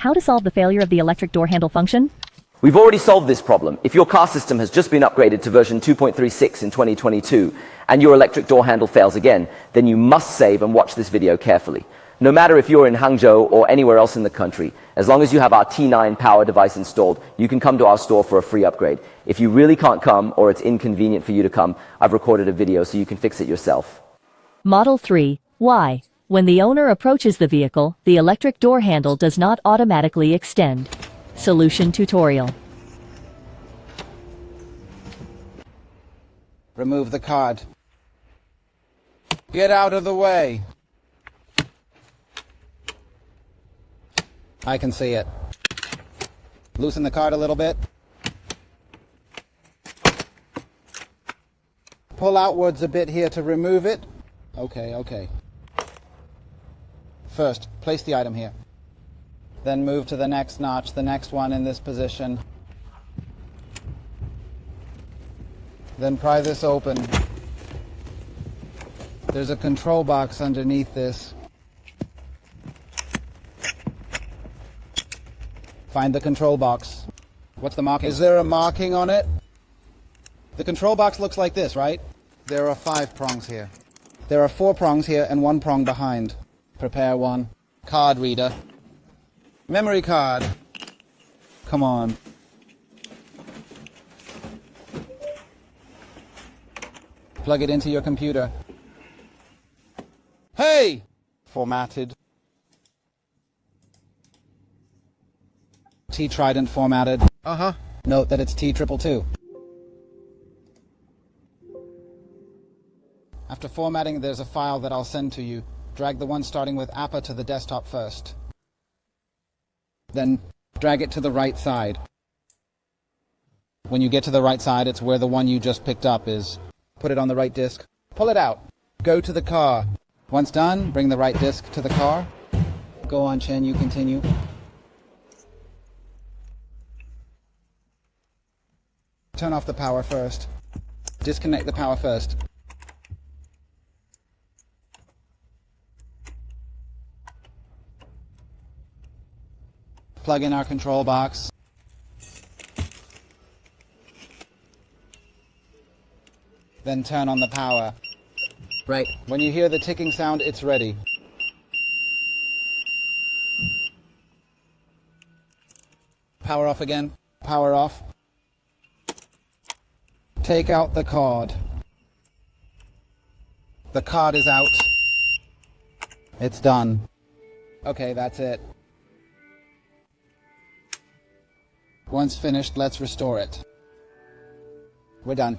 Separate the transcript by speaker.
Speaker 1: How to solve the failure of the electric door handle function?
Speaker 2: We've already solved this problem. If your car system has just been upgraded to version 2.36 in 2022 and your electric door handle fails again, then you must save and watch this video carefully. No matter if you're in Hangzhou or anywhere else in the country, as long as you have our T9 power device installed, you can come to our store for a free upgrade. If you really can't come or it's inconvenient for you to come, I've recorded a video so you can fix it yourself.
Speaker 1: Model 3. Why? When the owner approaches the vehicle, the electric door handle does not automatically extend. Solution tutorial.
Speaker 3: Remove the card. Get out of the way. I can see it. Loosen the card a little bit. Pull outwards a bit here to remove it. Okay. First, place the item here. Then move to the next notch, the next one in this position. Then pry this open. There's a control box underneath this. Find the control box. What's the marking? Is there a marking on it? The control box looks like this, right? There are 5 prongs here. There are 4 prongs here and 1 prong behind. Prepare one. Card reader. Memory card. Come on. Plug it into your computer. Hey! Formatted. T-Trident formatted. Note that it's T222. After formatting, there's a file that I'll send to you. Drag the one starting with APA to the desktop first. Then drag it to the right side. When you get to the right side, it's where the one you just picked up is. Put it on the right disk. Pull it out. Go to the car. Once done, bring the right disk to the car. Go on, Chen, you continue. Turn off the power first. Disconnect the power first. Plug in our control box. Then turn on the power. Right. When you hear the ticking sound, it's ready. Power off again. Power off. Take out the card. The card is out. It's done. Okay, that's it. Once finished, let's restore it. We're done.